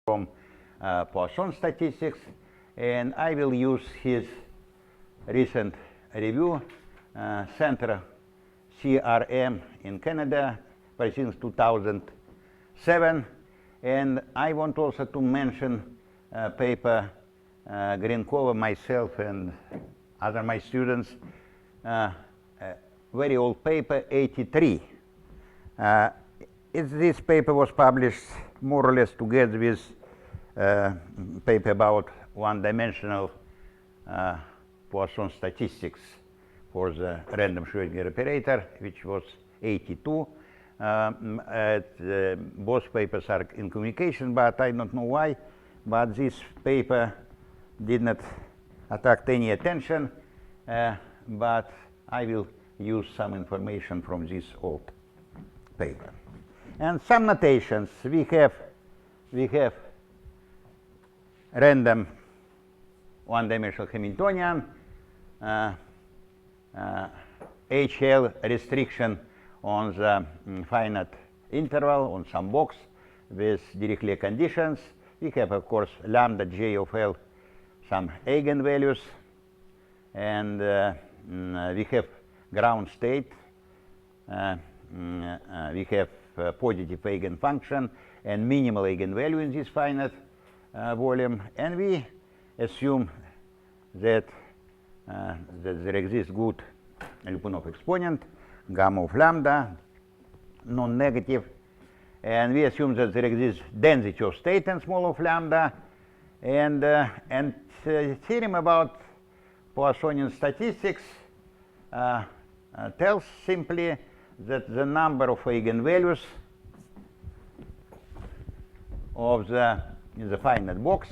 from Poisson statistics, and I will use his recent review, Center CRM in Canada, since 2007. And I want also to mention paper Grinkova, myself, and other my students, very old paper, 83. This paper was published more or less together with paper about one-dimensional Poisson statistics for the random Schrödinger operator, which was 82. Both papers are in communication, but I don't know why. But this paper did not attract any attention, but I will use some information from this old paper. And some notations. We have random one-dimensional Hamiltonian, HL restriction on the finite interval on some box with Dirichlet conditions. We have, of course, lambda J of L, some eigenvalues, and we have ground state. We have positive eigenfunction and minimal eigenvalue in this finite volume, and we assume that there exists good Lyapunov exponent, gamma of lambda, non-negative, and we assume that there exists density of state and small of lambda, and theorem about Poissonian statistics tells simply that the number of eigenvalues of in the finite box,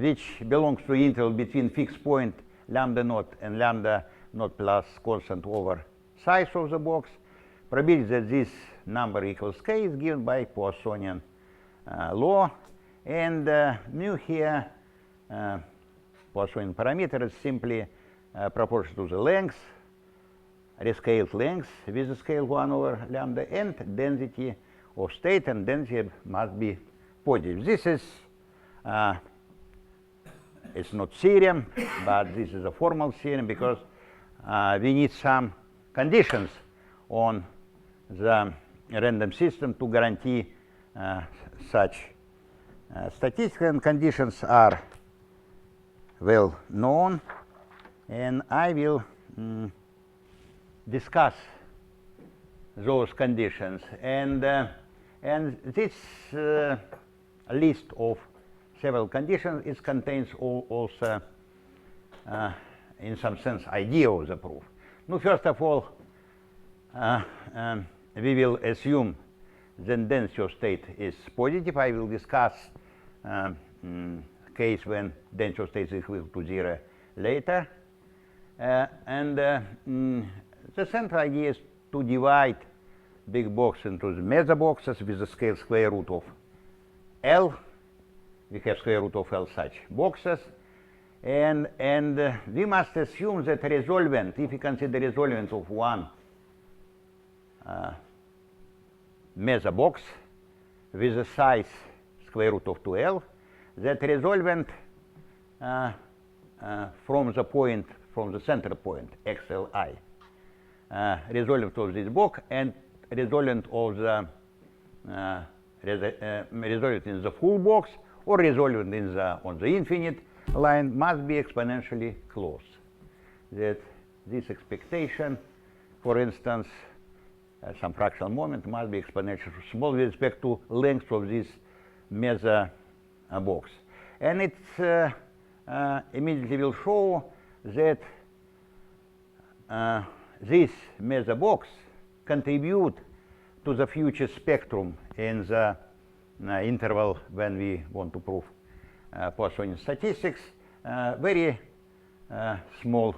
which belongs to interval between fixed point lambda naught and lambda naught plus constant over size of the box, probability that this number equals k is given by Poissonian law, and mu here, Poissonian parameter, is simply proportional to the length, rescaled length with the scale 1 over lambda, and density of state, and density must be positive. This is it's not theorem, but this is a formal theorem because we need some conditions on the random system to guarantee such statistical, and conditions are well known, and I will discuss those conditions, and this list of several conditions contains also in some sense idea of the proof. Now, first of all, we will assume the density of state is positive. I will discuss case when density of state is equal to 0 later, and the central idea is to divide big box into the meso boxes with the scale square root of L. We have square root of L such boxes, and we must assume that resolvent, if we consider resolvent of one meso box with a size square root of 2L, that resolvent from the center point XLI, resolvent of this box and resolvent of the resolvent in the full box or resolvent on the infinite line must be exponentially close. That this expectation, for instance, some fractional moment must be exponentially small with respect to length of this meso box. And it immediately will show that this meso box contribute to the future spectrum in the interval when we want to prove Poissonian statistics, very small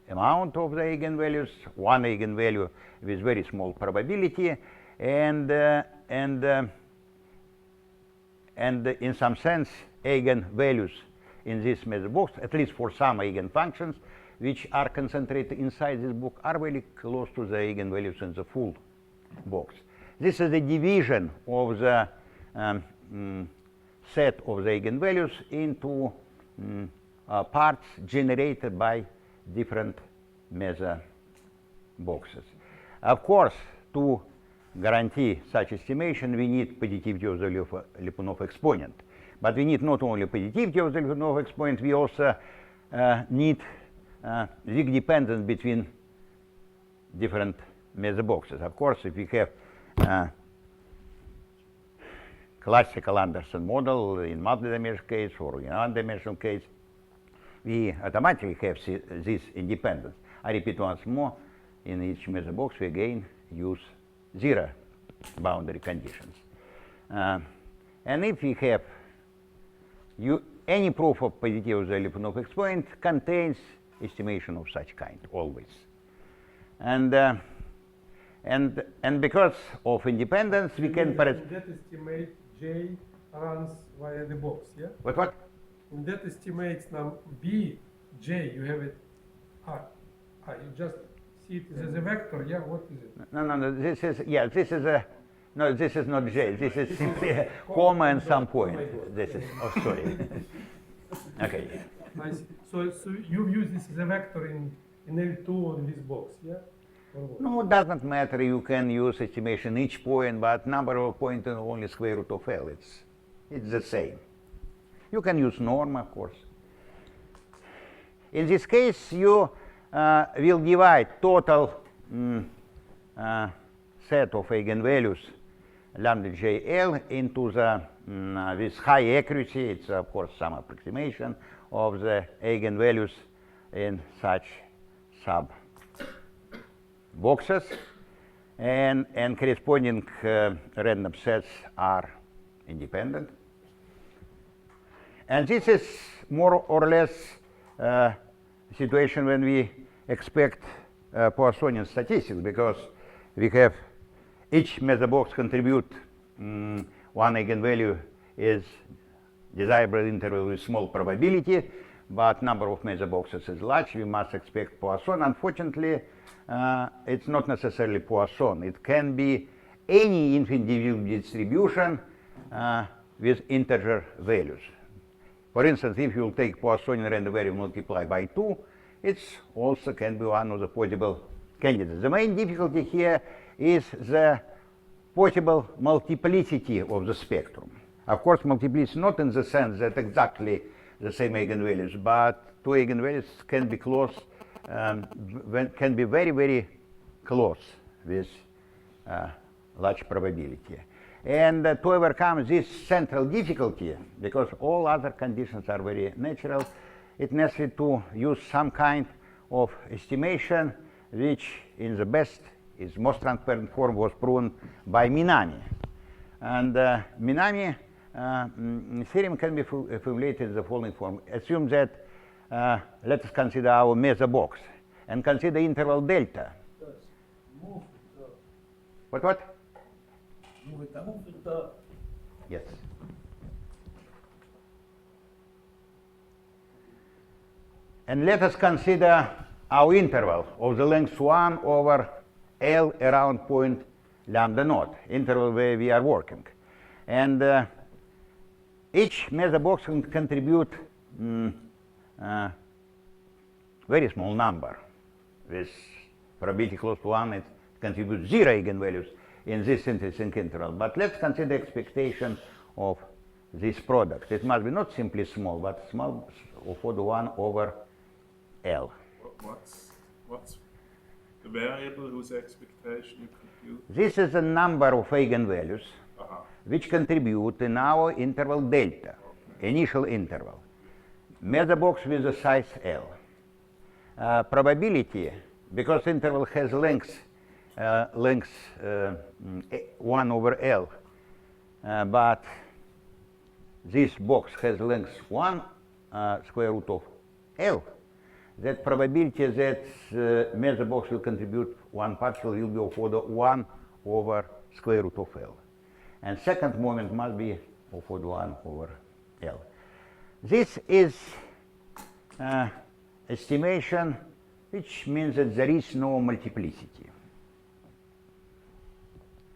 amount of the eigenvalues, one eigenvalue with very small probability, and in some sense eigenvalues in this meso box, at least for some eigenfunctions which are concentrated inside this box, are very close to the eigenvalues in the full box. This is the division of the set of the eigenvalues into parts generated by different measure boxes. Of course, to guarantee such estimation, we need positivity of the Lyapunov exponent. But we need not only positivity of the Lyapunov exponent, we also need weak dependence between different measure boxes. Of course, if we have classical Anderson model in multi-dimensional case or in one-dimensional case, we automatically have this independence. I repeat once more, in each measure box we again use zero boundary conditions. And if we have any proof of positivity of the Lyapunov exponent contains estimation of such kind always. And because of independence, we can... In that estimate, J runs via the box, yeah? What? In that estimate, now B, J, you have it, you just see it as a vector, yeah? What is it? No, this is, yeah, this is a, no, this is not J, this is simply a comma and some point. This is, oh, sorry. Okay. I see. So you use this as a vector in L2 on this box, yeah? No, it doesn't matter. You can use estimation each point, but number of points is only square root of L. It's the same. You can use norm, of course. In this case, you will divide total set of eigenvalues lambda j L into the with high accuracy. It's of course some approximation of the eigenvalues in such sub boxes, and corresponding random sets are independent. And this is more or less situation when we expect Poissonian statistics, because we have each measure box contribute one eigenvalue is desirable interval with small probability, but number of measure boxes is large. We must expect Poisson. Unfortunately, it's not necessarily Poisson. It can be any infinite distribution with integer values. For instance, if you take Poissonian random variable multiplied by 2, it also can be one of the possible candidates. The main difficulty here is the possible multiplicity of the spectrum. Of course, multiplicity not in the sense that exactly the same eigenvalues, but two eigenvalues can be close, can be very, very close with large probability. And to overcome this central difficulty, because all other conditions are very natural, it's necessary to use some kind of estimation, which in the best, is most transparent form was proven by Minami. And Minami theorem can be formulated in the following form. Assume that, let us consider our measure box and consider interval delta. What? Yes. And let us consider our interval of the length 1 over L around point lambda naught, interval where we are working. And each measure box can contribute very small number. With probability close to 1, it contributes 0 eigenvalues in this interesting interval. But let's consider expectation of this product. It must be not simply small, but small for the 1 over L. What's the variable whose expectation you compute? This is a number of eigenvalues which contribute in our interval delta, initial interval. Measure box with the size L. Probability, because interval has length 1 over L, but this box has length 1 square root of L, that probability that measure box will contribute one particle will be of order 1 over square root of L. And second moment must be of order 1 over L. This is estimation, which means that there is no multiplicity.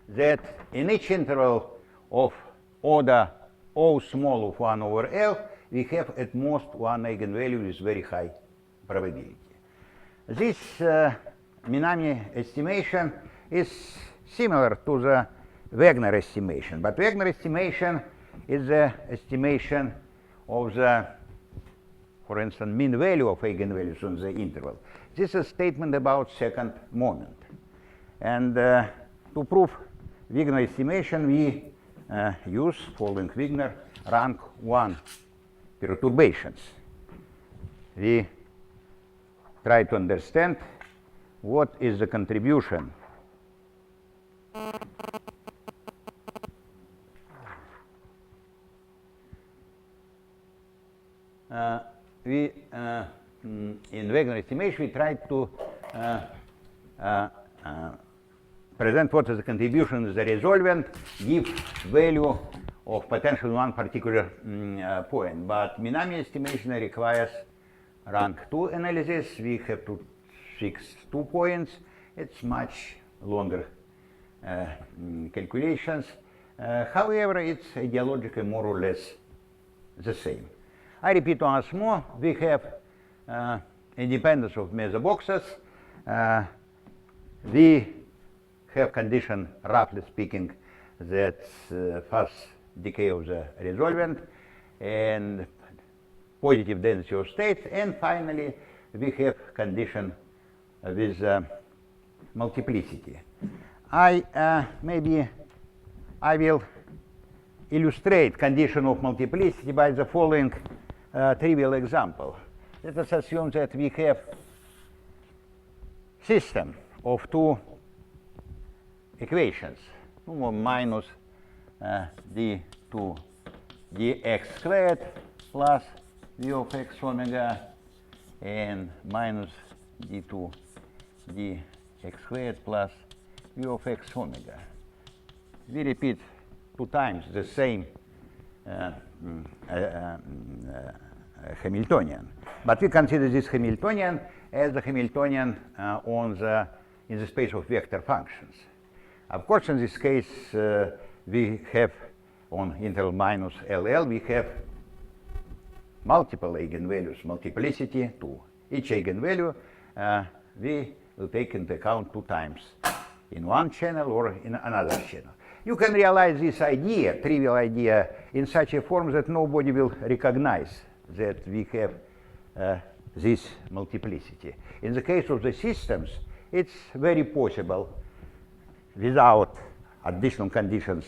that in each interval of order O small of 1 over L, we have at most one eigenvalue with very high probability. This Minami estimation is similar to the Wagner estimation, but Wagner estimation is the estimation of the, for instance, mean value of eigenvalues on the interval. This is a statement about second moment. And to prove Wagner estimation, we use following Wagner rank 1 perturbations. We try to understand what is the contribution in Wagner estimation, we try to present what is the contribution of the resolvent, give value of potential in one particular point. But Minami estimation requires rank 2 analysis. We have to fix 2 points. It's much longer calculations. However, it's ideologically more or less the same. I repeat once more, we have independence of meso boxes. We have condition, roughly speaking, that fast decay of the resolvent and positive density of states. And finally, we have condition with multiplicity. Maybe I will illustrate condition of multiplicity by the following trivial example. Let us assume that we have system of two equations, minus d2 dx squared plus v of x omega and minus d2 dx squared plus v of x omega. We repeat 2 times the same Hamiltonian, but we consider this Hamiltonian as the Hamiltonian in the space of vector functions. Of course, in this case, we have on interval minus LL, we have multiple eigenvalues, multiplicity to each eigenvalue. We will take into account 2 times in one channel or in another channel. You can realize this idea, trivial idea, in such a form that nobody will recognize that we have this multiplicity. In the case of the systems, it's very possible without additional conditions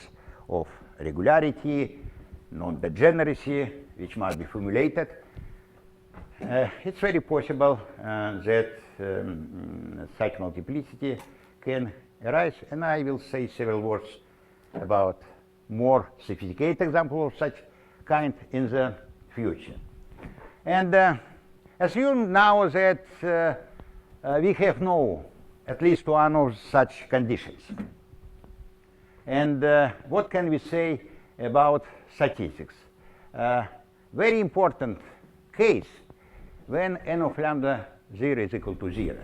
of regularity, non-degeneracy, which must be formulated. It's very possible that such multiplicity can arise, and I will say several words about more sophisticated examples of such kind in the future. And assume now that we have at least one of such conditions. And what can we say about statistics? Very important case when n of lambda 0 is equal to 0.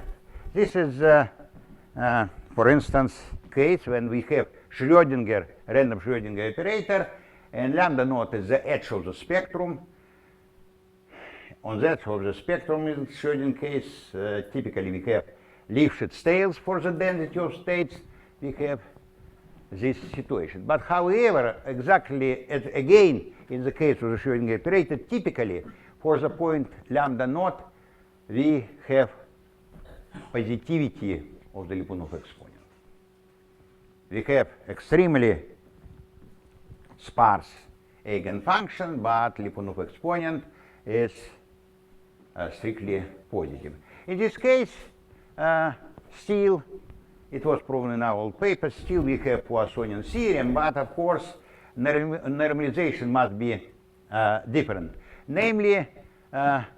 This is, for instance, case when we have Schrödinger, random Schrödinger operator, and lambda naught is the edge of the spectrum. On the edge of the spectrum in Schrödinger case, typically we have Lifshitz tails for the density of states. We have this situation. But however, exactly again in the case of the Schrödinger operator, typically for the point lambda naught, we have positivity of the Lyapunov exponent. We have extremely sparse eigenfunction, but Lyapunov exponent is strictly positive. In this case, still, it was proven in our old paper, still we have Poissonian theorem, but of course normalization must be different. Namely,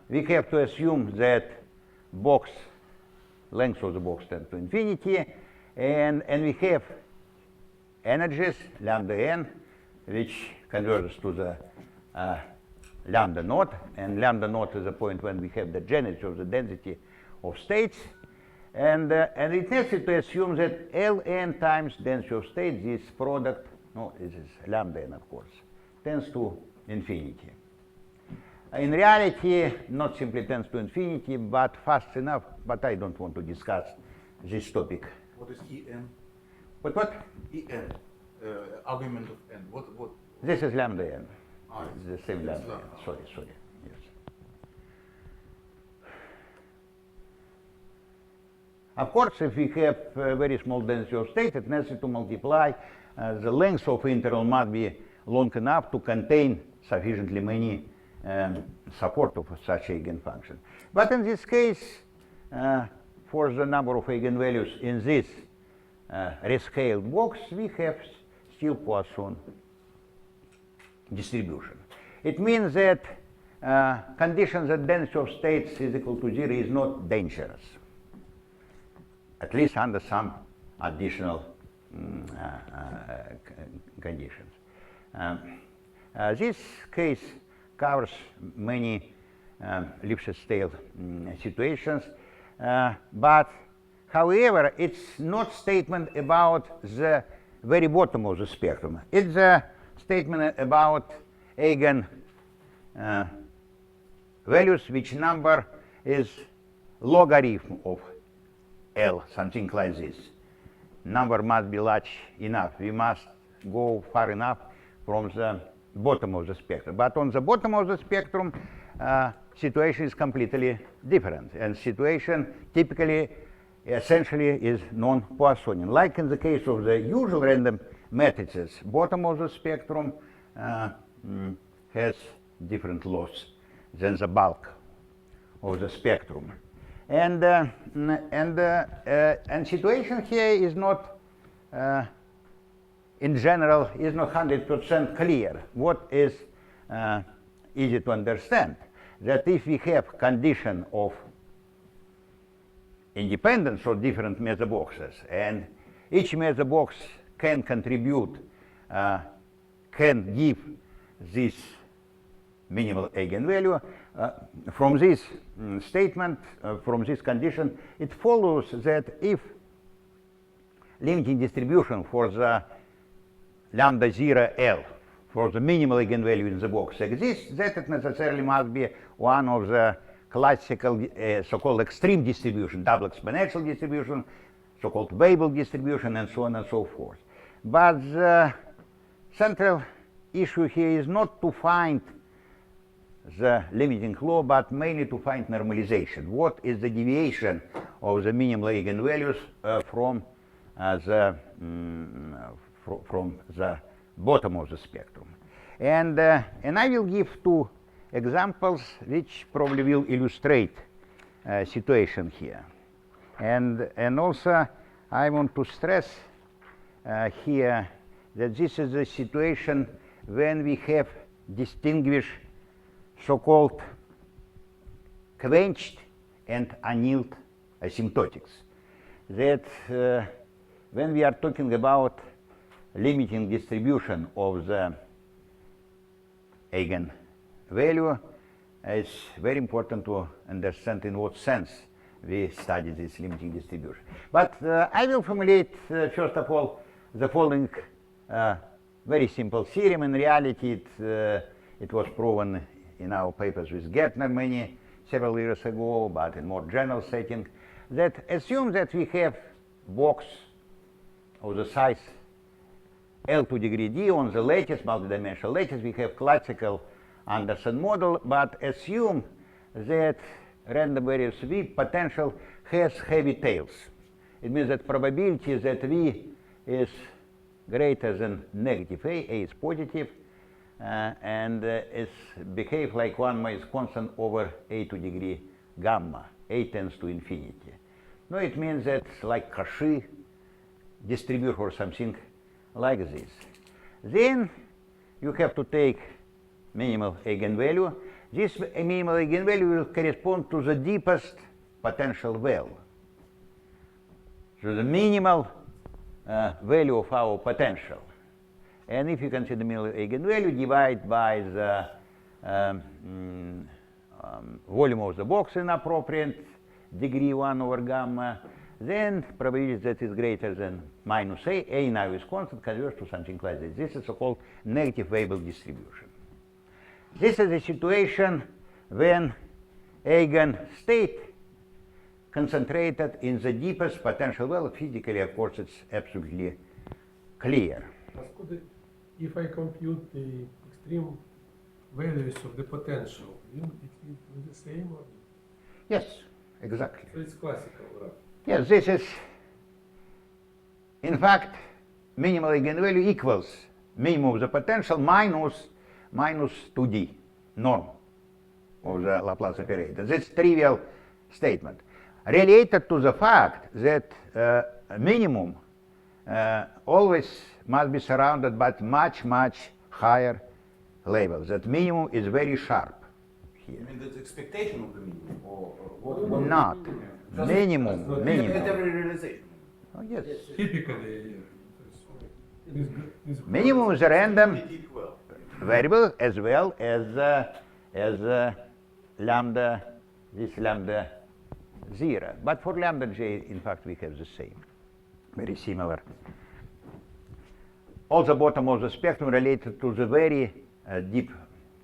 we have to assume that box length of the box tends to infinity, and we have energies lambda n, which converges to the lambda naught, and lambda naught is the point when we have the degeneracy of the density of states. And it's necessary to assume that Ln times density of states, this product, no, this is lambda n, of course, tends to infinity. In reality, not simply tends to infinity, but fast enough, but I don't want to discuss this topic. What is En? What? En, argument of n. What? This is lambda n. Ah, It's the same it's lambda n. lambda. Sorry, yes. Of course, if we have a very small density of state, it's necessary to multiply. The length of interval must be long enough to contain sufficiently many support of such eigenfunction. But in this case, for the number of eigenvalues in this rescaled box, we have still Poisson distribution. It means that condition that density of states is equal to 0 is not dangerous, at least under some additional conditions. This case covers many Lipschitz-Tail situations, but however, it's not statement about the very bottom of the spectrum. It's a statement about eigen values which number is logarithm of L, something like this. Number must be large enough. We must go far enough from the bottom of the spectrum. But on the bottom of the spectrum, situation is completely different. And situation typically, essentially, is non-Poissonian. Like in the case of the usual random matrices, bottom of the spectrum has different laws than the bulk of the spectrum. And situation here is not, in general, is not 100% clear. What is easy to understand? That if we have condition of independence of different measure boxes, and each measure box can contribute, can give this minimal eigenvalue, from this statement, from this condition, it follows that if limiting distribution for the lambda 0 L, for the minimal eigenvalue in the box exists, that it necessarily must be one of the classical so-called extreme distribution, double exponential distribution, so-called Weibull distribution, and so on and so forth. But the central issue here is not to find the limiting law, but mainly to find normalization. What is the deviation of the minimal eigenvalues from the bottom of the spectrum? And I will give two examples which probably will illustrate situation here. And also I want to stress here that this is a situation when we have distinguished so-called quenched and annealed asymptotics. That when we are talking about limiting distribution of the eigenvalue, it's very important to understand in what sense we study this limiting distribution. But I will formulate, first of all, the following very simple theorem. In reality, it was proven in our papers with Gertner several years ago, but in more general setting, that assumes that we have box of the size L to degree d on the lattice, multidimensional lattice. We have classical Anderson model, but assume that random various V potential has heavy tails. It means that probability that V is greater than negative A is positive, and is behave like one minus constant over A to degree gamma. A tends to infinity. No, it means that like Cauchy distribution or something like this. Then you have to take minimal eigenvalue. This minimal eigenvalue will correspond to the deepest potential well. So the minimal value of our potential. And if you consider minimal eigenvalue, divide by the volume of the box in appropriate degree 1 over gamma, then probability that is greater than minus a now is constant, converges to something like this. This is so-called negative Weibull distribution. This is a situation when eigenstate concentrated in the deepest potential well. Physically, of course, it's absolutely clear. If I compute the extreme values of the potential, it will be the same or? Yes, exactly. So it's classical, right? Yes, this is, in fact, minimal eigenvalue equals minimum of the potential minus 2D norm of the Laplace operator. This trivial statement related to the fact that minimum always must be surrounded by much higher labels. That minimum is very sharp here. I mean, that's expectation of the minimum, or what? Not. Just- Minimum. At Minimum. every realization. Oh, yes. Typically, Minimum is a random It did well. variable as well as lambda, this lambda 0. But for lambda j, in fact, we have the same, very similar. All the bottom of the spectrum related to the very deep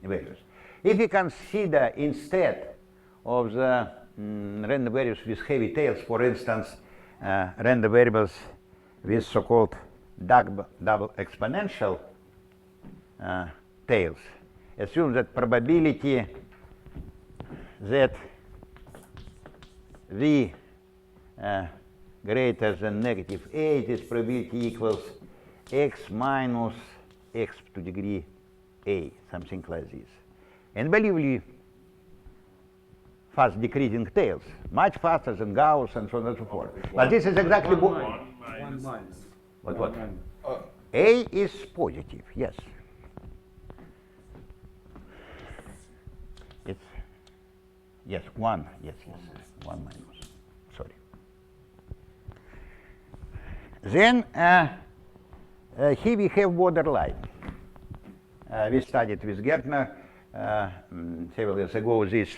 values. If we consider instead of the random variables with heavy tails, for instance, random variables with so-called double exponential tails, assume that probability that v greater than negative 8, this probability equals x minus x to degree a, something like this. And unbelievably fast decreasing tails, much faster than Gauss and so on and so forth. But this is exactly One minus. what? A is positive, yes. It's, yes, 1, yes, 1 minus, sorry. Then here we have borderline. We studied with Gertner several years ago this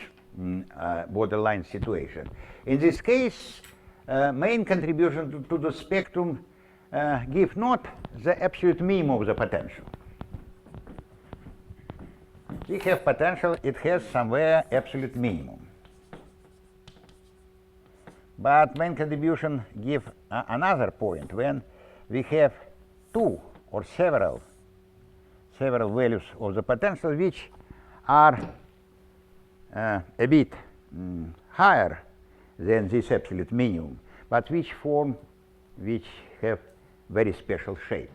borderline situation. In this case, main contribution to the spectrum give not the absolute minimum of the potential. We have potential, it has somewhere absolute minimum. But main contribution give another point when we have two or several values of the potential which are a bit higher than this absolute minimum, but which have very special shape.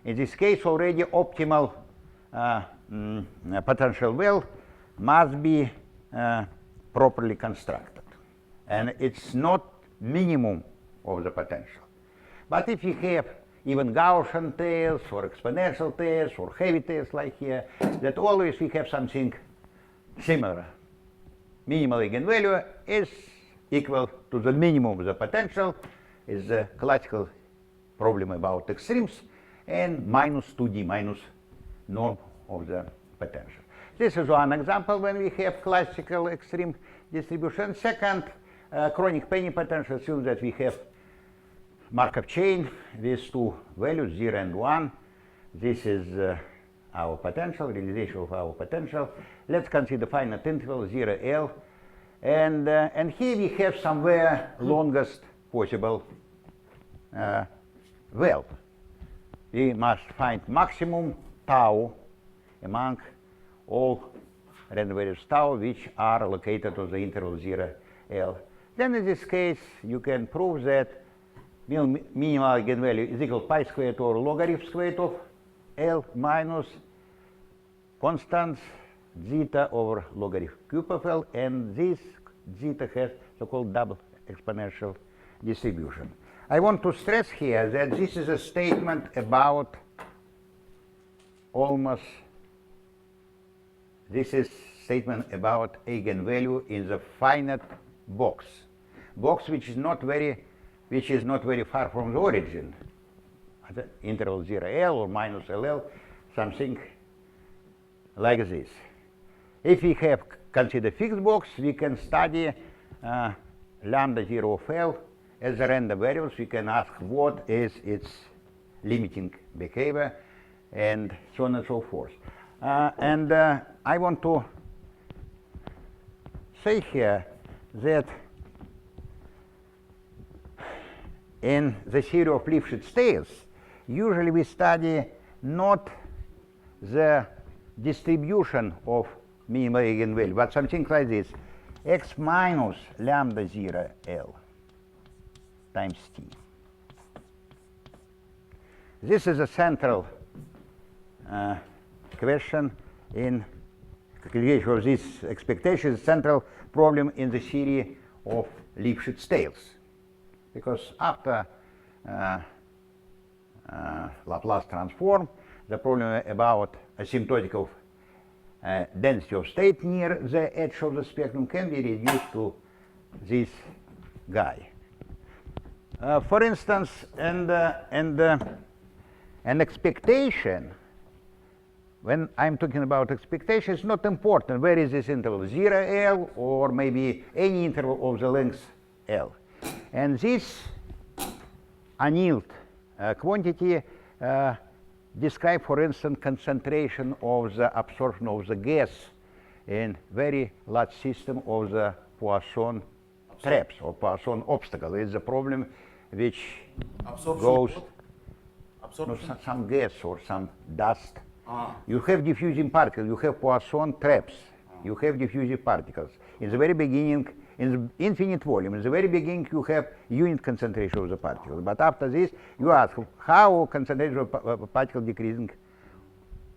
In this case, already optimal potential well must be properly constructed, and it's not minimum of the potential. But if you have even Gaussian tails or exponential tails or heavy tails like here, that always we have something similar. Minimal eigenvalue is equal to the minimum of the potential, is the classical problem about extremes, and minus 2D, minus norm of the potential. This is one example when we have classical extreme distribution. Second, chronic penny potential assumes that we have Markov chain with two values, 0 and 1. This is our potential, realization of our potential. Let's consider finite interval 0, L. And here we have somewhere longest possible well. We must find maximum tau among all random variables tau which are located on the interval 0, L. Then in this case, you can prove that minimal eigenvalue is equal to pi squared or logarithm squared of L minus constant zeta over logarithm cube of L, and this zeta has so-called double exponential distribution. I want to stress here that this is a statement about eigenvalue in the finite box which is not very far from the origin, at the interval 0, L or minus LL, something like this. If we consider fixed box, we can study lambda 0 of L as the random variables, we can ask what is its limiting behavior, and so on and so forth. I want to say here that in the theory of Lifshitz tails, usually we study not the distribution of minimal eigenvalue, but something like this: x minus lambda 0 L times t. This is a central question in calculation of this expectation, the central problem in the theory of Lifshitz tails. Because after Laplace transform, the problem about asymptotic of density of state near the edge of the spectrum can be reduced to this guy. For instance, an expectation, when I'm talking about expectation, it's not important where is this interval, 0 L or maybe any interval of the length L. And this annealed quantity describe, for instance, concentration of the absorption of the gas in very large system of the Poisson traps or Poisson obstacle. It's a problem which goes some gas or some dust. You have diffusing particles, you have Poisson traps, you have diffusive particles. In the very beginning, in the infinite volume, in the very beginning you have unit concentration of the particles. But after this, you ask how concentration of particle decreasing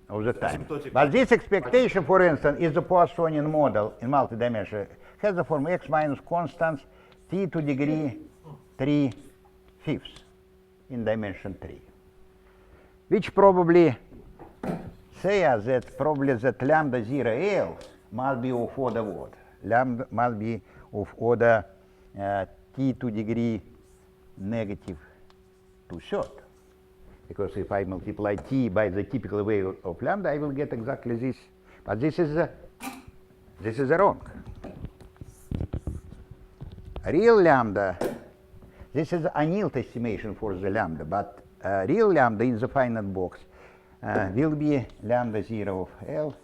all the time. But this expectation, for instance, is the Poissonian model in multidimensional, has the form x minus constants t to degree 3/5 in dimension 3, which probably say us that probably that lambda 0 L must be of order what? Lambda must be of order t to degree -2/3. Because if I multiply t by the typical value of lambda, I will get exactly this. But this is wrong. Real lambda, this is annealed estimation for the lambda, but real lambda in the finite box will be lambda 0 of L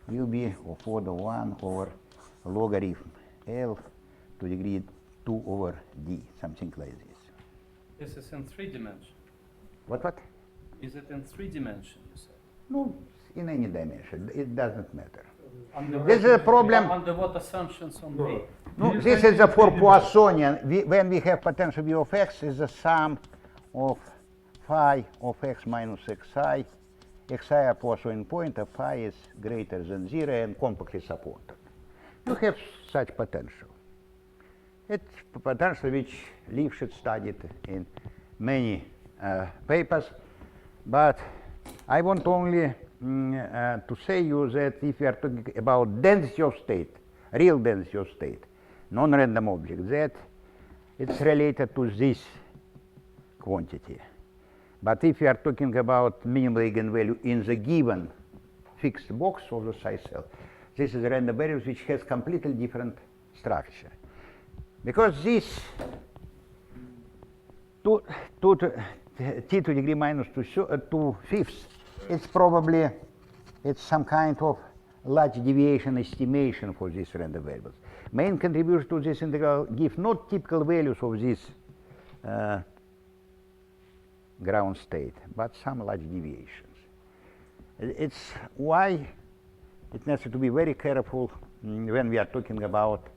will be of order 1 over logarithm L to degree 2/d, something like this. This is in 3 dimensions. What? Is it in 3 dimensions, you said? No, in any dimension. It doesn't matter. Under This is a problem. Under what assumptions on V? No, this is a for Poissonian. When we have potential v of x is the sum of phi of x minus xi. Xi a Poissonian point, a phi is greater than 0 and compactly supported. You have such potential. It's potential which Lifshitz studied in many papers, but I want only to say you that if you are talking about density of state, real density of state, non-random object, that it's related to this quantity. But if you are talking about minimal eigenvalue in the given fixed box of the size L, this is a random variable which has completely different structure. Because this t to degree minus 2/5, it's probably some kind of large deviation estimation for these random variables. Main contribution to this integral give not typical values of this ground state, but some large deviations. It's why it's necessary to be very careful when we are talking about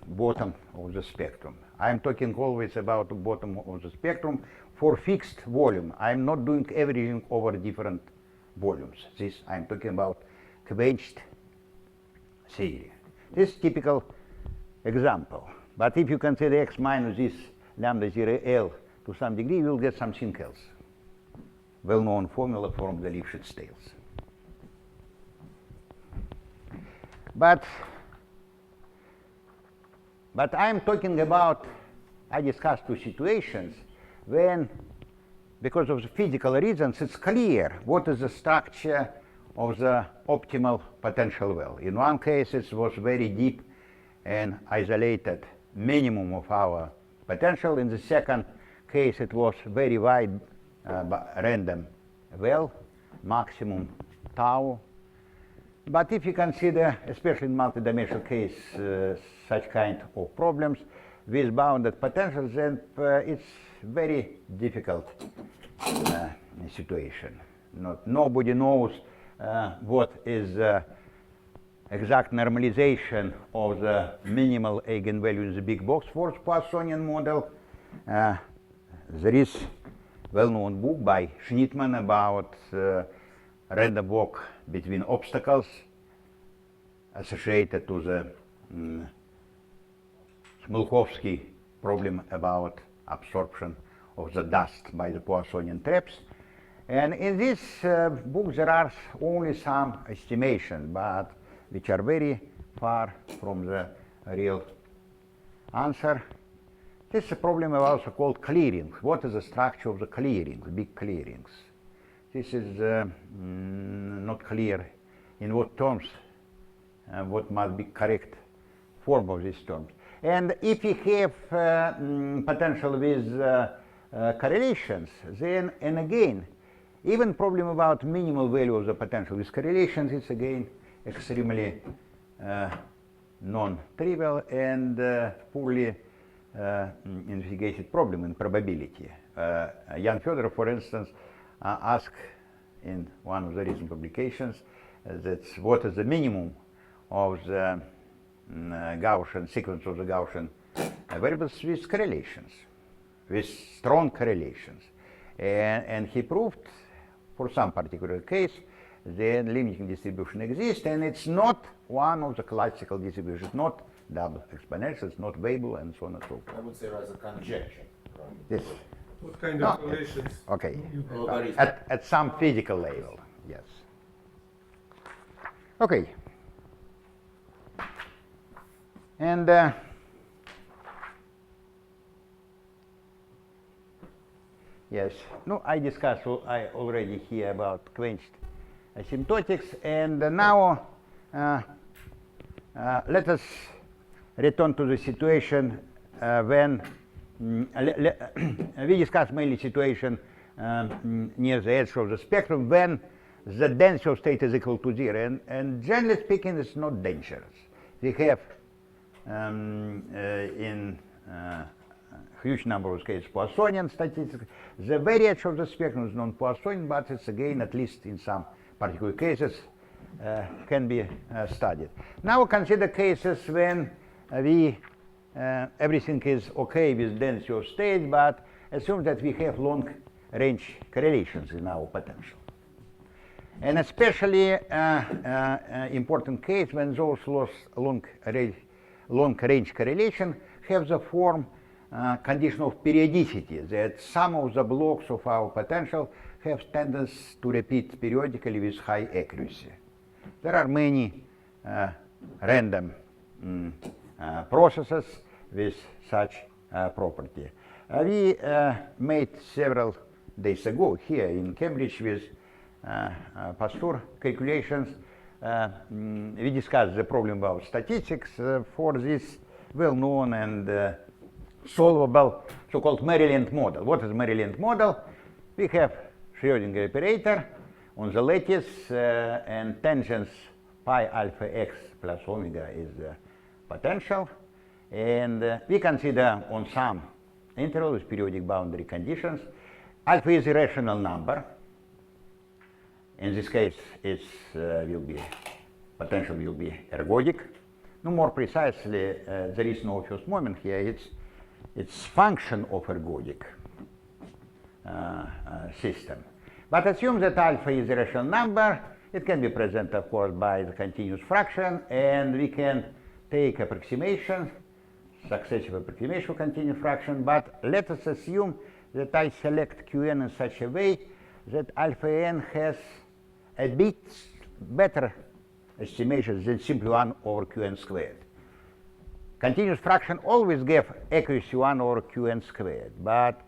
bottom of the spectrum. I'm talking always about the bottom of the spectrum for fixed volume. I'm not doing averaging over different volumes. This I'm talking about quenched theory. This is typical example. But if you consider x minus this lambda 0 L to some degree, you will get something else. Well-known formula from the Lifshitz tails. But I'm talking about, I discussed two situations when, because of the physical reasons, it's clear what is the structure of the optimal potential well. In one case, it was very deep and isolated minimum of our potential. In the second case, it was very wide random well, maximum tau. But if you consider, especially in multidimensional case, such kind of problems with bounded potentials, then it's very difficult situation. Nobody knows what is exact normalization of the minimal eigenvalue in the big box for Poissonian model. There is well-known book by Schnittmann about random walk between obstacles associated to the Smolchovsky problem about absorption of the dust by the Poissonian traps. And in this book there are only some estimations, but which are very far from the real answer. This is a problem also called clearings. What is the structure of the clearings, big clearings? This is not clear in what terms, what must be correct form of these terms. And if we have potential with correlations, then, and again, even problem about minimal value of the potential with correlations is again extremely non-trivial and poorly investigated problem in probability. Jan Fedorov, for instance, asked in one of the recent publications that what is the minimum of the Gaussian sequence of the Gaussian variables with correlations, with strong correlations. And he proved for some particular case the limiting distribution exists, and it's not one of the classical distributions, not double exponentials, not Weibull, and so on and so forth. I would say as a conjecture. Yes. What kind No, of relations? Okay. You have? Logarithm. At some physical level, yes. Okay. And yes, no, I discussed I already here about quenched asymptotics, and now let us return to the situation when we discussed mainly situation near the edge of the spectrum when the density of state is equal to 0, and generally speaking, it's not dangerous. We have in huge number of cases Poissonian statistics. The very edge of the spectrum is non-Poissonian, but it's again, at least in some particular cases, can be studied. Now consider cases when we everything is okay with density of state, but assume that we have long-range correlations in our potential. And especially important case when those long-range correlation have the form condition of periodicity, that some of the blocks of our potential have tendency to repeat periodically with high accuracy. There are many random processes with such property. We made several days ago here in Cambridge with Pasteur calculations. We discussed the problem about statistics for this well-known and solvable so-called Maryland model. What is Maryland model? We have Schrödinger operator on the lattice and tangents pi alpha x plus omega is the potential, and we consider on some interval with periodic boundary conditions alpha is a rational number. In this case, its potential will be ergodic. No, more precisely, there is no first moment here. It's function of ergodic system. But assume that alpha is a rational number. It can be presented, of course, by the continuous fraction, and we can take approximation, successive approximation of continuous fraction. But let us assume that I select Qn in such a way that alpha n has a bit better estimation than simply 1 over Qn squared. Continuous fraction always give accuracy 1 over Qn squared, but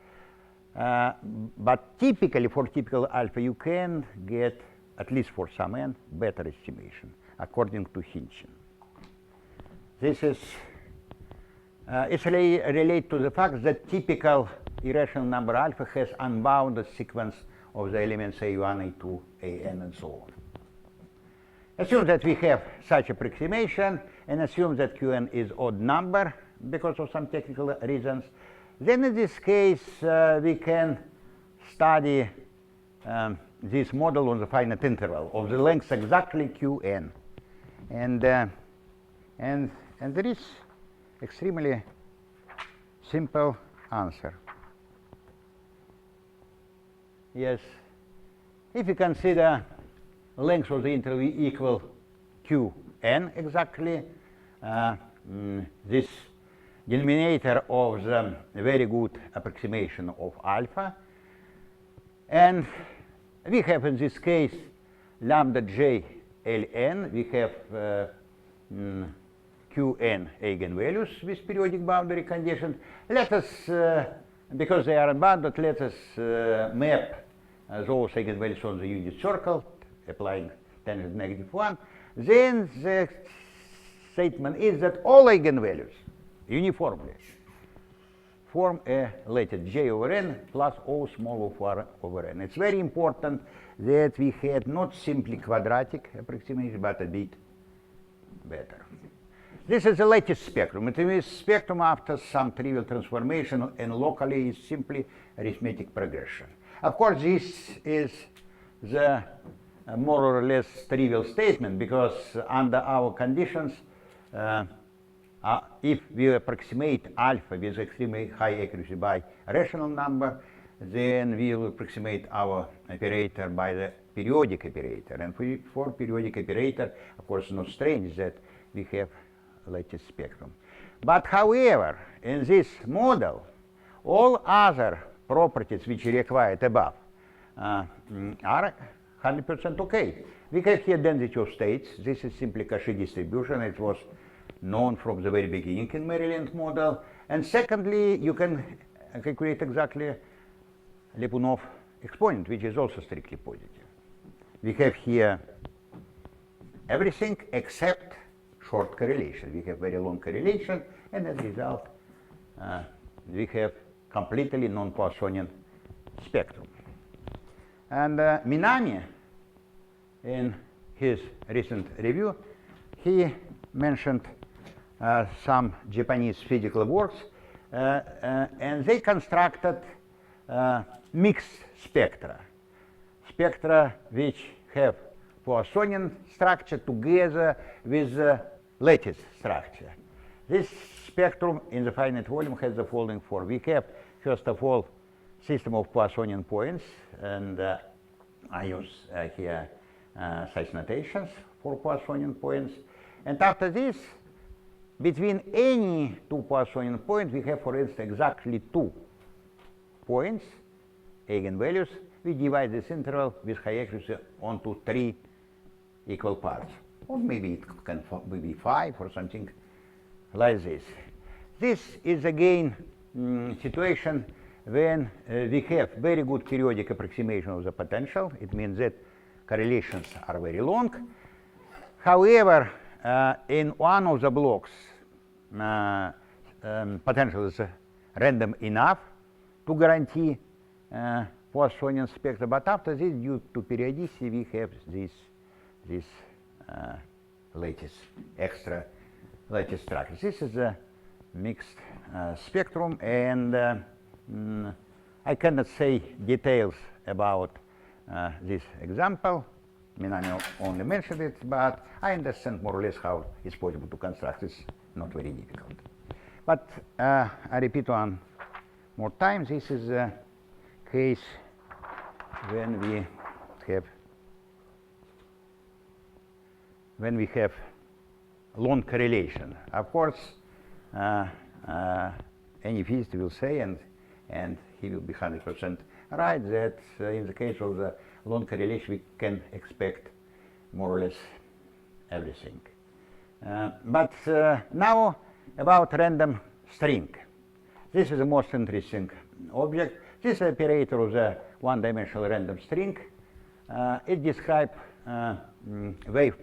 typically for typical alpha you can get, at least for some n, better estimation according to Hinchen. This is It's related to the fact that typical irrational number alpha has unbounded sequence of the elements A1, A2, AN, and so on. Assume that we have such approximation, and assume that Qn is odd number because of some technical reasons. Then in this case, we can study this model on the finite interval of the length exactly Qn. And there is extremely simple answer. Yes, if you consider length of the interval equal Qn exactly, this denominator of the very good approximation of alpha, and we have in this case lambda j ln, we have Qn eigenvalues with periodic boundary conditions. Let us, because they are unbounded, let us map those eigenvalues on the unit circle, applying tangent -1. Then the statement is that all eigenvalues uniformly form a lattice j over n plus O small of r over n. It's very important that we had not simply quadratic approximation, but a bit better. This is a lattice spectrum. It is spectrum after some trivial transformation, and locally is simply arithmetic progression. Of course, this is the more or less trivial statement, because under our conditions, if we approximate alpha with extremely high accuracy by a rational number, then we will approximate our operator by the periodic operator. And for periodic operator, of course, not strange that we have lattice spectrum. But however, in this model, all other properties which are required above are 100% okay. We have here density of states. This is simply Cauchy distribution. It was known from the very beginning in Maryland model. And secondly, you can calculate exactly Lyapunov exponent, which is also strictly positive. We have here everything except short correlation. We have very long correlation, and as a result, we have completely non-Poissonian spectrum. And Minami, in his recent review, he mentioned some Japanese physical works, and they constructed mixed spectra, spectra which have Poissonian structure together with the lattice structure. This spectrum in the finite volume has the following form. We have, first of all, system of Poissonian points, and I use here such notations for Poissonian points. And after this, between any two Poissonian points, we have, for instance, exactly 2 points, eigenvalues. We divide this interval with high accuracy onto 3 equal parts. Or maybe it can be 5 or something like this. This is again situation when we have very good periodic approximation of the potential. It means that correlations are very long. However, in one of the blocks, potential is random enough to guarantee Poissonian spectra. But after this, due to periodicity, we have this lattice, extra lattice structure. This is a mixed spectrum, and I cannot say details about this example. Minami only mentioned it, but I understand more or less how it's possible to construct. It's not very difficult. But I repeat one more time. This is a case when we have long correlation. Of course, any physicist will say, and he will be 100% right, that in the case of the long correlation, we can expect more or less everything. But now about random string. This is the most interesting object. This is the operator of the one-dimensional random string. It describes wave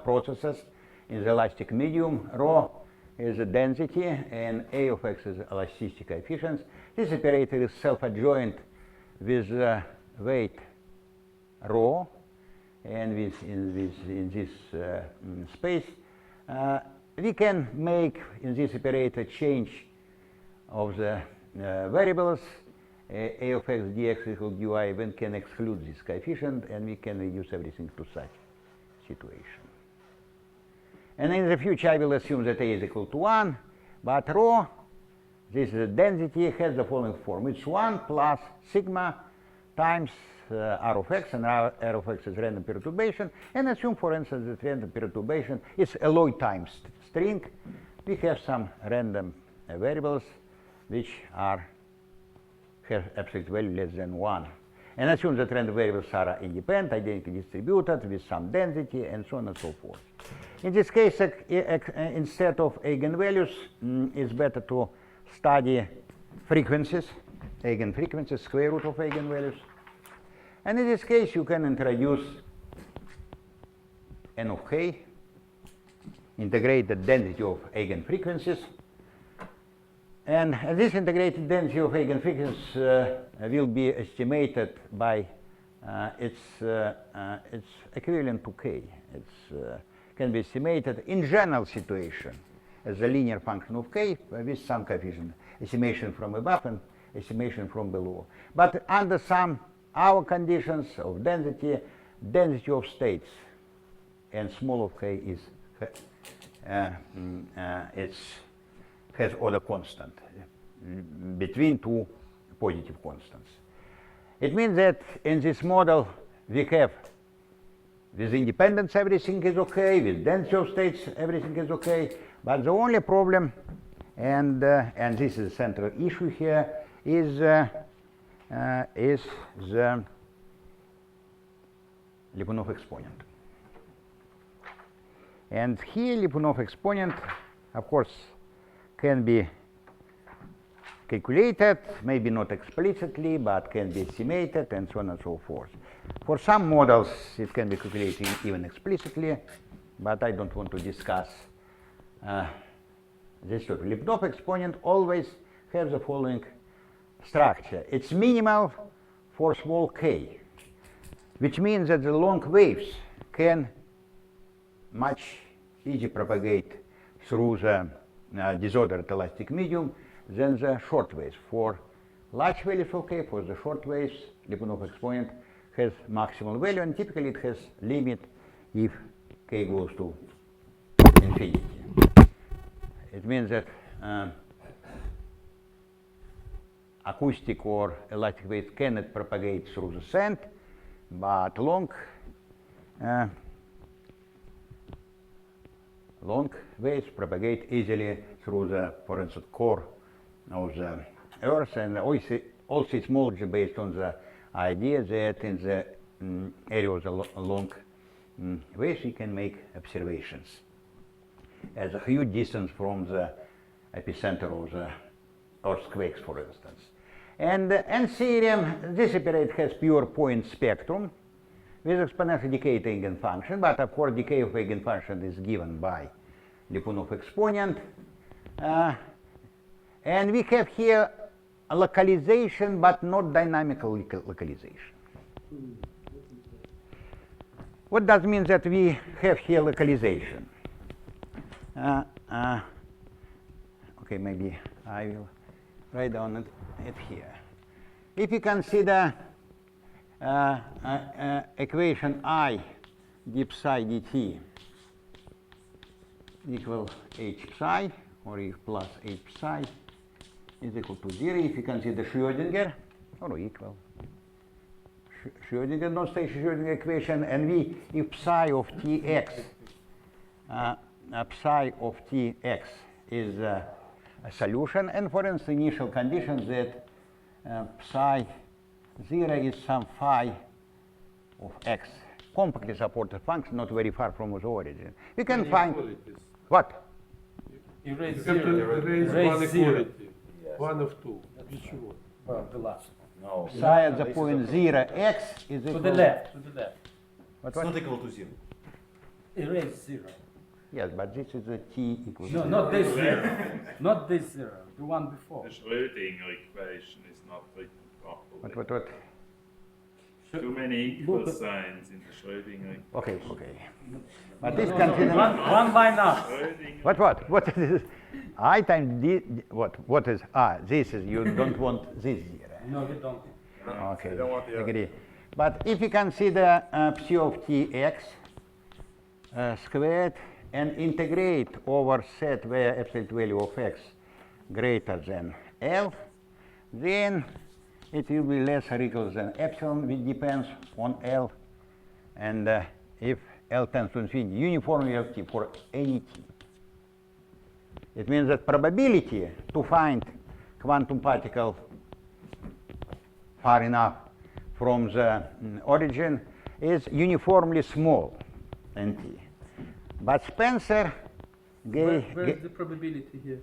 processes in the elastic medium. Rho is a density, and A of x is elasticity coefficient. This operator is self-adjoint with weight rho, and in this space. We can make in this operator change of the variables. A of x dx equal dy. We can exclude this coefficient, and we can reduce everything to such situation. And in the future, I will assume that A is equal to 1, but rho, this is the density, has the following form. It's 1 plus sigma times r of x, and r of x is random perturbation, and assume, for instance, that random perturbation is a Lloyd time string. We have some random variables which have absolute value less than 1. And assume that random variables are independent, identically distributed, with some density, and so on and so forth. In this case, instead of eigenvalues, it's better to study frequencies, eigenfrequencies, square root of eigenvalues. And in this case, you can introduce n of k, integrate the density of eigenfrequencies. And this integrated density of eigenfrequencies will be estimated by its equivalent to k. It can be estimated in general situation as a linear function of k with some coefficient, estimation from above and estimation from below. But under some our conditions of density of states, and small of k is has order constant between two positive constants. It means that in this model we have with independence everything is okay, with density of states everything is okay, but the only problem, and this is the central issue here, is the Lyapunov exponent. And here Lyapunov exponent, of course, can be calculated, maybe not explicitly, but can be estimated, and so on and so forth. For some models, it can be calculated even explicitly, but I don't want to discuss this topic. Lyapunov exponent always has the following structure. It's minimal for small k, which means that the long waves can much easier propagate through the disordered elastic medium than the short waves. For large values of k, for the short waves, Lyapunov exponent has maximal value, and typically it has limit if k goes to infinity. It means that acoustic or elastic waves cannot propagate through the sand, but long waves propagate easily through the, for instance, core of the Earth, and also it's mostly based on the idea that in the area of the long waves we can make observations at a huge distance from the epicenter of the earthquakes, for instance. And theorem, this operator has pure point spectrum with exponential decay eigenfunction, but of course decay of eigenfunction is given by Lyapunov exponent. And we have here a localization, but not dynamical localization. What does it mean that we have here localization? Okay, maybe I will write down it here. If you consider equation I d psi dt equal h psi, or e plus h psi is equal to 0, if you consider Schrödinger, or equal Schrödinger, non-station Schrödinger equation, and we, if psi of tx, psi of tx is a solution, and for instance, initial condition that psi 0 is some phi of x, compactly supported function, not very far from the origin. We can find what? Erase You have to zero. erase Erase one zero. equality, one of two. Which one? Well, the last. No. Psi at the point 0 x is To equal the left, to the left. What, It's not equal to 0. Erase zero. Yes, but this is a t equals No, not this zero. Not this zero. The one before. The Schrödinger equation is not written properly. what? Too many equal Look at- signs in the Schrödinger equation. Okay. But this No, considers one line up. Schrödinger. what is I times d what is this is you don't want this zero. No, we don't. Okay, You don't want the other. agree. But if you consider psi of tx squared and integrate over set where absolute value of x greater than L, then it will be less or equal than epsilon, which depends on L. And if L tends to infinity, uniformly of t for any t. It means that probability to find quantum particle far enough from the origin is uniformly small n t. But Spencer gave Where is the probability here?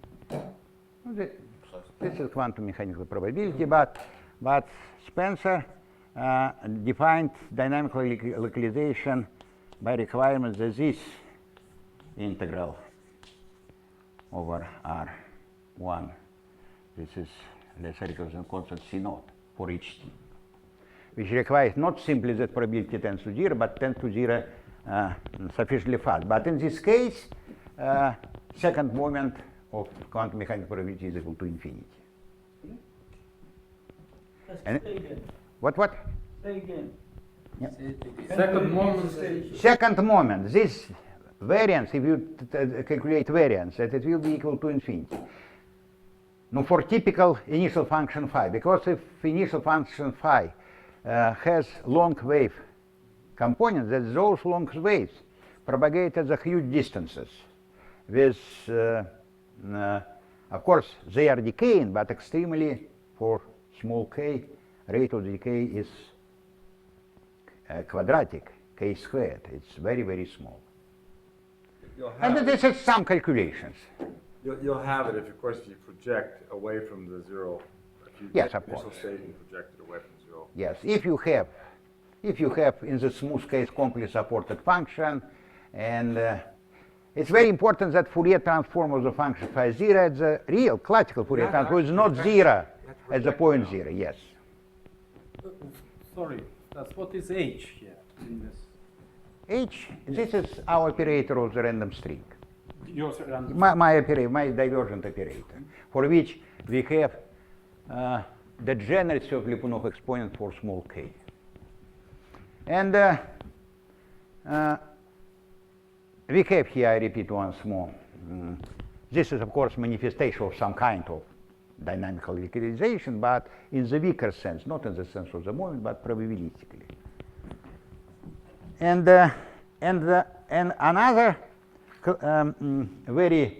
this is quantum mechanical probability, but Spencer defined dynamical localization by requirement that this integral over R1, this is less or equal than constant C naught for each t, which requires not simply that probability tends to 0, but tends to 0 sufficiently fast. But in this case, second moment of quantum mechanical probability is equal to infinity. And what? Say again. Second moment. Second moment, this variance, if you calculate variance, that it will be equal to infinity. Now for typical initial function phi, because if initial function phi has long wave components, that those long waves propagate at the huge distances with, of course, they are decaying, but extremely for small k, rate of decay is quadratic, k squared. It's very, very small. You'll have And this is some calculations. You'll have it if, of course, if you project away from the zero. If you Yes, get of initial course. state and project it away from zero. Yes, if you have in the smooth case completely supported function, and it's very important that Fourier transform of the function phi 0 at the real classical Fourier Yeah, transform is actually not project- 0 you have to at the project point now. 0, yes. Sorry, that's what is H here in this? H, this is our operator of the random string. Yours random. My divergent operator, for which we have the degeneracy of Lyapunov exponent for small k. And we have here, I repeat once more, this is of course manifestation of some kind of dynamical localization, but in the weaker sense, not in the sense of the moment, but probabilistically. And another very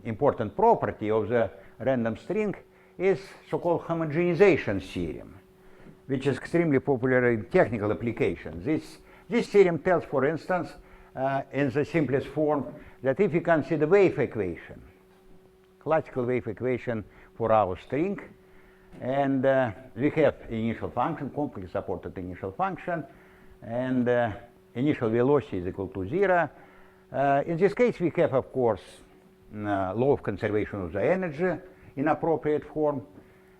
important property of the random string is so-called homogenization theorem, which is extremely popular in technical applications. This theorem tells, for instance, in the simplest form, that if you consider wave equation, classical wave equation for our string, and we have initial function, completely supported initial function, and initial velocity is equal to 0. In this case, we have, of course, law of conservation of the energy in appropriate form.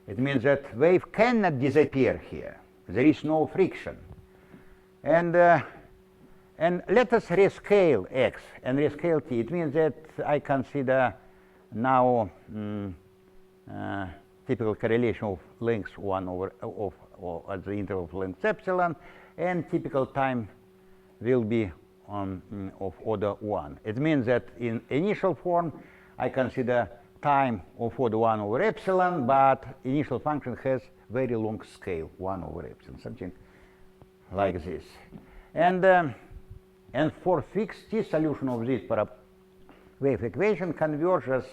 It means that wave cannot disappear here. There is no friction. And let us rescale x and rescale t. It means that I consider now typical correlation of length 1 over at the interval of length epsilon, and typical time will be of order 1. It means that in initial form, I consider time of order 1 over epsilon, but initial function has very long scale, 1 over epsilon, something like this. And for fixed t, solution of this wave equation converges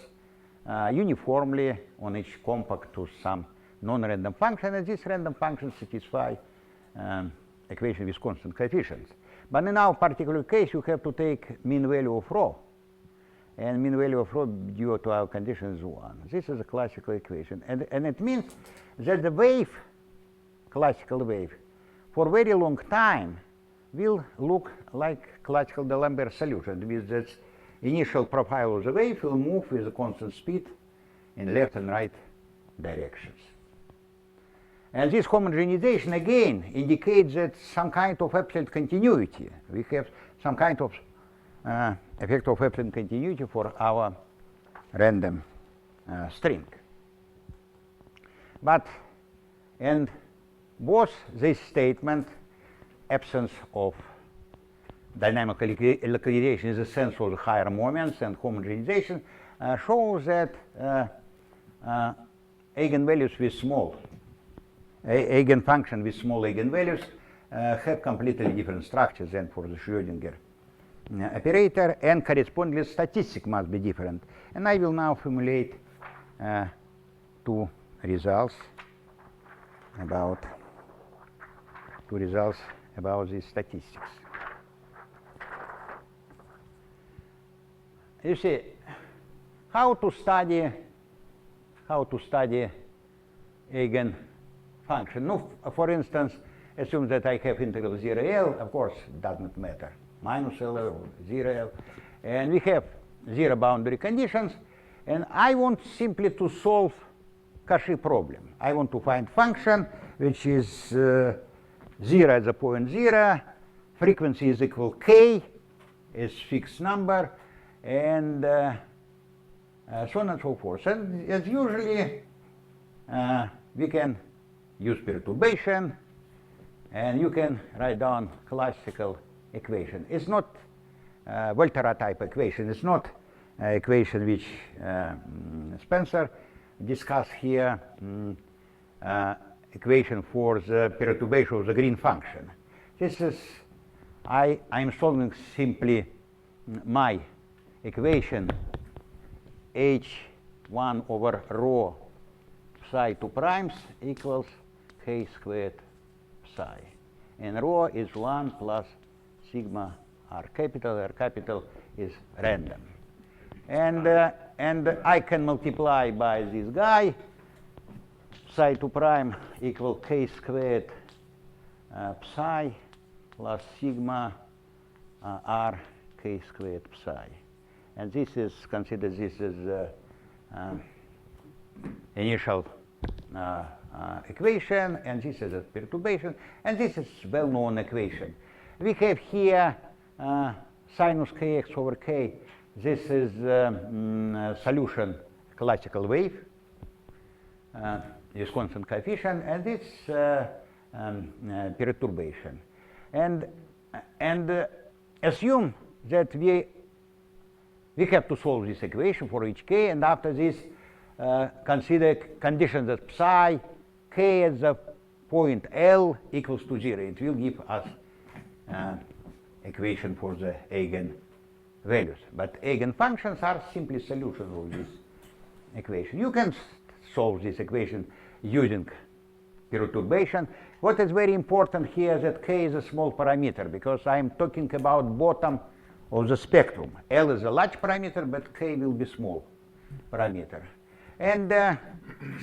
uniformly on each compact to some non-random function, and this random function satisfy equation with constant coefficients. But in our particular case, you have to take mean value of rho, and mean value of rho due to our condition is 1. This is a classical equation, and it means that the wave, classical wave, for very long time will look like classical D'Alembert solution with this initial profile of the wave will move with a constant speed in left and right directions. And this homogenization again indicates that some kind of absolute continuity. We have some kind of effect of absolute continuity for our random string. But, and both this statement, absence of dynamic localization in the sense of the higher moments and homogenization, shows that eigenvalues with small, eigenfunction with small eigenvalues have completely different structures than for the Schrödinger operator, and correspondingly statistic must be different. And I will now formulate two results about these statistics. You see, how to study eigenfunction. No, for instance, assume that I have integral 0L, of course, it does not matter, minus L or 0L, and we have zero boundary conditions, and I want simply to solve Cauchy problem. I want to find function which is 0 at the point 0, frequency is equal k, is fixed number, and so on and so forth. And as usually, we can use perturbation, and you can write down classical equation. It's not Volterra type equation. It's not equation which Spencer discussed here, equation for the perturbation of the green function. This is, I'm solving simply my equation h1 over rho psi 2 primes equals k squared psi. And rho is 1 plus sigma r capital is random. And I can multiply by this guy, psi 2 prime equal k squared psi plus sigma r k squared psi. And this is, consider this as initial equation, and this is a perturbation, and this is well-known equation. We have here sinus kx over k. This is solution classical wave is constant coefficient, and this perturbation. And assume that we have to solve this equation for each k, and after this consider condition that psi k at the point L equals to 0. It will give us equation for the eigenvalues. But eigenfunctions are simply solutions of this equation. You can solve this equation using perturbation. What is very important here is that k is a small parameter, because I am talking about bottom of the spectrum. L is a large parameter, but k will be small parameter. And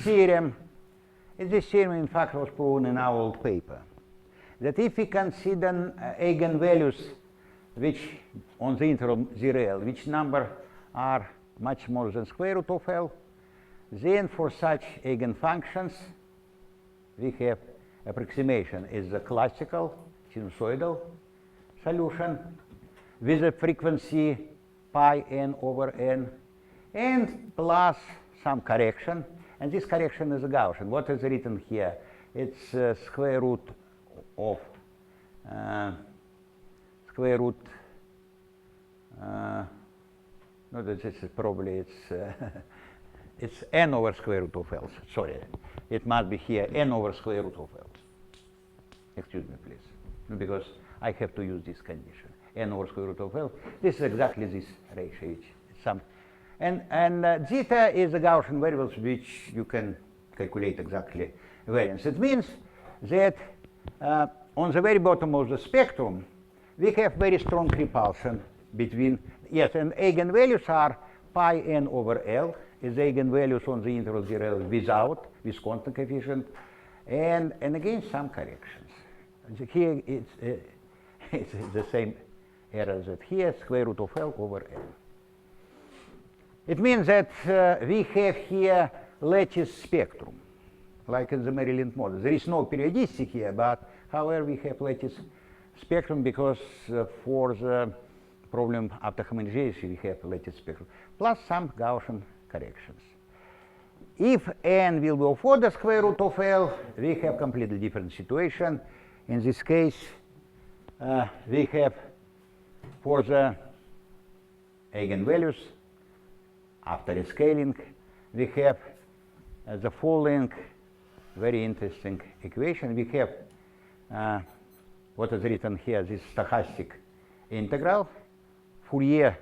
theorem, this theorem in fact was proven in our old paper, that if we consider eigenvalues which on the interval 0L, which number are much more than square root of L, then for such eigenfunctions we have approximation is the classical sinusoidal solution with a frequency pi n over n, and plus some correction, and this correction is a Gaussian. What is written here? It's square root of no, this is probably it's n over square root of L. Sorry, it must be here n over square root of L. Excuse me, please, because I have to use this condition, n over square root of L. This is exactly this ratio. It's some, and zeta is the Gaussian variables which you can calculate exactly variance. It means that on the very bottom of the spectrum we have very strong repulsion between, yes, and eigenvalues are pi n over L is eigenvalues on the interval 0L without, with constant coefficient, and again some corrections. Here it's it's the same error that here, square root of L over L. It means that we have here lattice spectrum, like in the Maryland model. There is no periodicity here, but however we have lattice spectrum because for the problem after homogenization we have lattice spectrum, plus some Gaussian corrections. If n will be of order square root of L, we have completely different situation. In this case, we have for the eigenvalues after rescaling, we have the following very interesting equation. We have what is written here, this stochastic integral, Fourier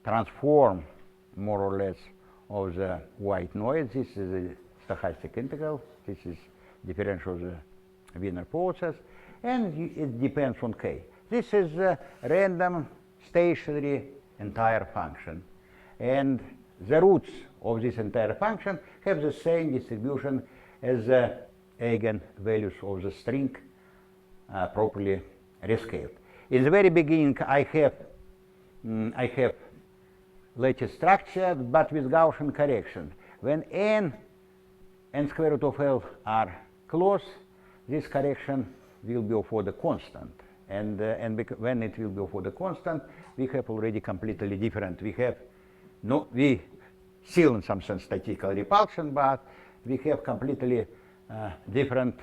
transform more or less of the white noise. This is a stochastic integral. This is differential of the Wiener process, and it depends on k. This is a random stationary entire function, and the roots of this entire function have the same distribution as the eigenvalues of the string properly rescaled. In the very beginning, I have lattice structure, but with Gaussian correction. When n square root of L are close, this correction will be of order constant. And when it will be of order constant, we have already completely different. We still in some sense statistical repulsion, but we have completely different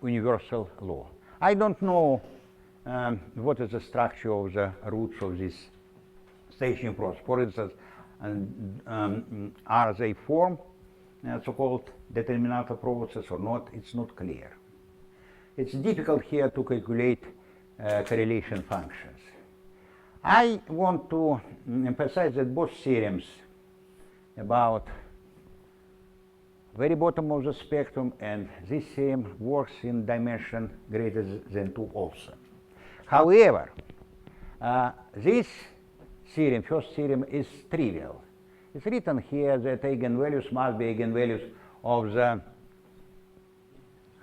universal law. I don't know what is the structure of the roots of this stationary process. For instance, are they form so-called determinator process or not? It's not clear. It's difficult here to calculate correlation functions. I want to emphasize that both theorems about very bottom of the spectrum and this theorem works in dimension greater than 2 also. However, this theorem, first theorem, is trivial. It's written here that eigenvalues must be eigenvalues of the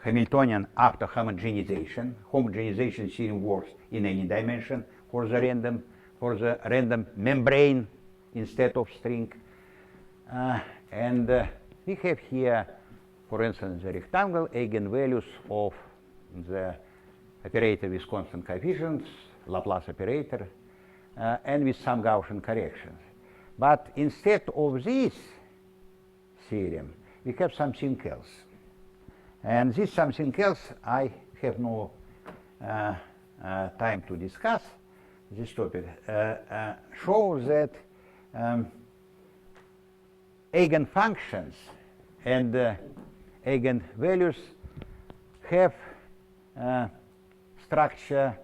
Hamiltonian after homogenization. Homogenization theorem works in any dimension for the random membrane instead of string. We have here, for instance, the rectangle eigenvalues of the operator with constant coefficients, Laplace operator, and with some Gaussian corrections. But instead of this theorem, we have something else. And this something else, I have no time to discuss this topic, shows that eigenfunctions and eigenvalues have structure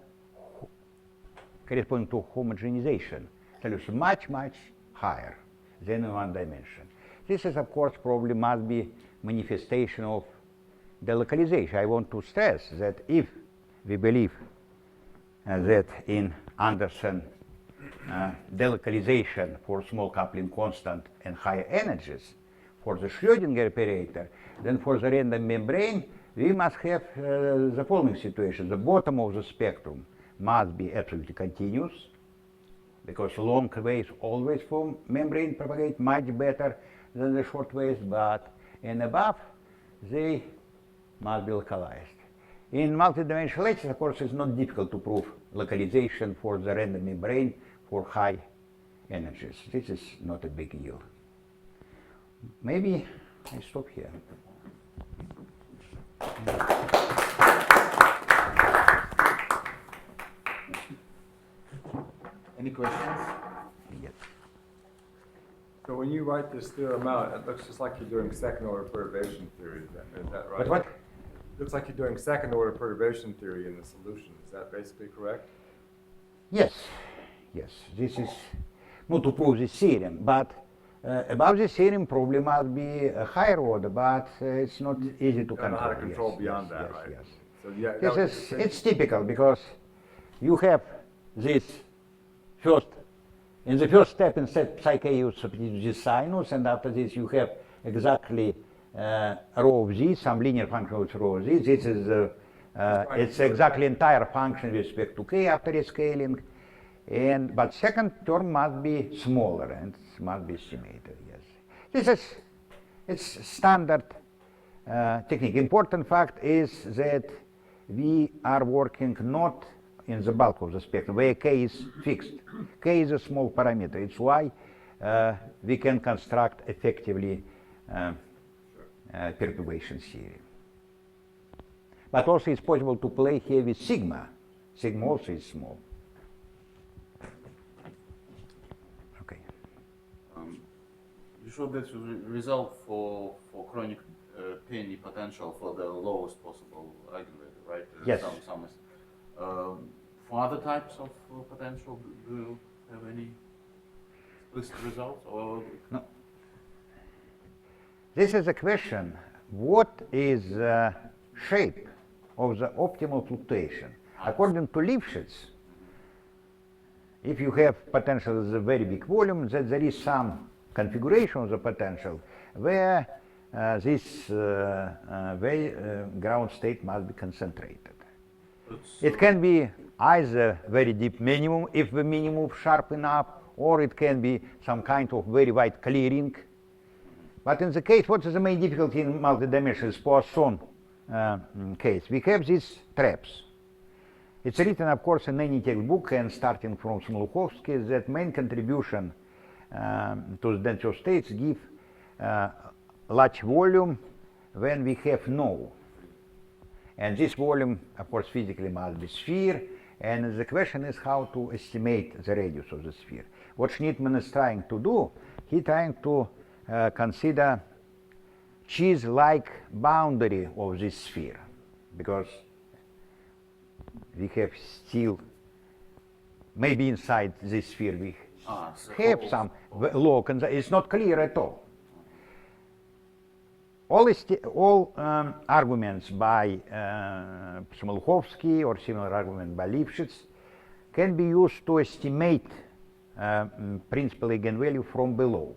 corresponding to homogenization, solution much higher than in one dimension. This is, of course, probably must be manifestation of delocalization. I want to stress that if we believe that in Anderson delocalization for small coupling constant and higher energies for the Schrödinger operator, then for the random membrane we must have the following situation. The bottom of the spectrum must be absolutely continuous, because long waves always from membrane propagate much better than the short waves, but and above they must be localized. In multidimensional lattice, of course, it's not difficult to prove localization for the random membrane for high energies. This is not a big deal. Maybe I stop here. Any questions? Yes. So when you write this theorem out, it looks just like you're doing second-order perturbation theory. Is that right? What? Looks like you're doing second-order perturbation theory in the solution. Is that basically correct? Yes. This is not to prove this theorem, but above this theorem probably must be a higher order, but it's not easy to You don't know control. how to control beyond that, yes, right? Yes. So yeah, It's typical because you have this first, in the first step in psi k you substitute this sinus, and after this you have exactly rho of z, some linear function of rho of z. This is the It's exactly entire function with respect to k after rescaling, but second term must be smaller and must be estimated. Yes, this is it's standard technique. Important fact is that we are working not in the bulk of the spectrum where k is fixed. K is a small parameter. It's why we can construct effectively perturbation theory. But also it's possible to play here with sigma. Sigma also is small. Okay. You showed that result for chronic penny potential for the lowest possible eigenvalue, right? Yes. For other types of potential, do you have any explicit results? Or No. This is a question. What is the shape of the optimal fluctuation? According to Lifshitz, if you have potential with a very big volume, that there is some configuration of the potential where this ground state must be concentrated. It can be either very deep minimum, if the minimum is sharp enough, or it can be some kind of very wide clearing. But in the case, what is the main difficulty in multidimensional Poisson case? We have these traps. It's written, of course, in any textbook, and starting from Smoluchowski, that main contribution to the density of states give large volume when we have no. And this volume, of course, physically must be sphere, and the question is how to estimate the radius of the sphere. What Schnittmann is trying to do, he's trying to consider cheese-like boundary of this sphere, because we have still, maybe inside this sphere we have some loc, and it's not clear at all. All arguments by Smoluchowski or similar argument by Lifshitz can be used to estimate principal eigenvalue from below.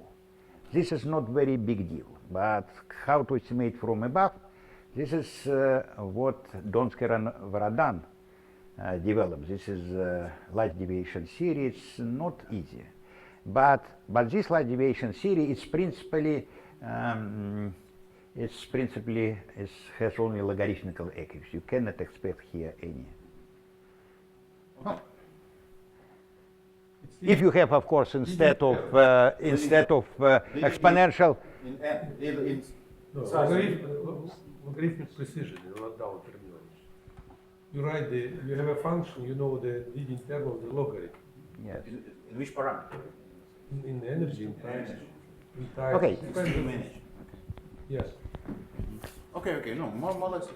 This is not very big deal, but how to estimate from above, this is what Donsker and Varadan developed. This is light deviation theory. It's not easy, but this light deviation theory is principally has only logarithmical accuracy. You cannot expect here any. No. If you have, of course, instead of exponential. No, logarithmic precision, not down terminology. You write you have a function, you know the leading term of the logarithm. Yes. in which parameter? In energy, in price, in time. Okay. Depends on- Yes. Okay, no, more or less.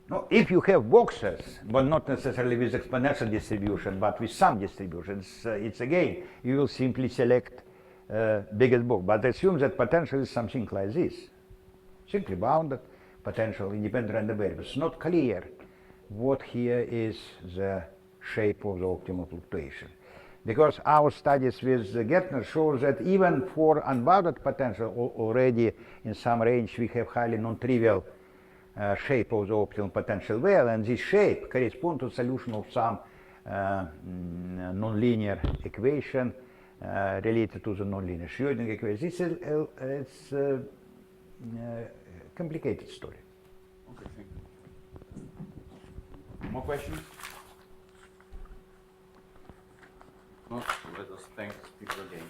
No, if you have boxes, but not necessarily with exponential distribution, but with some distributions, it's again, you will simply select biggest box. But assume that potential is something like this. Simply bounded, potential, independent random variables. It's not clear what here is the shape of the optimal fluctuation. Because our studies with Gertner show that even for unbounded potential already in some range we have highly non-trivial shape of the optimal potential well, and this shape corresponds to solution of some nonlinear equation related to the nonlinear Schrödinger equation. This is it's a complicated story. Okay, thank you. More questions? No, let us thank the speaker again.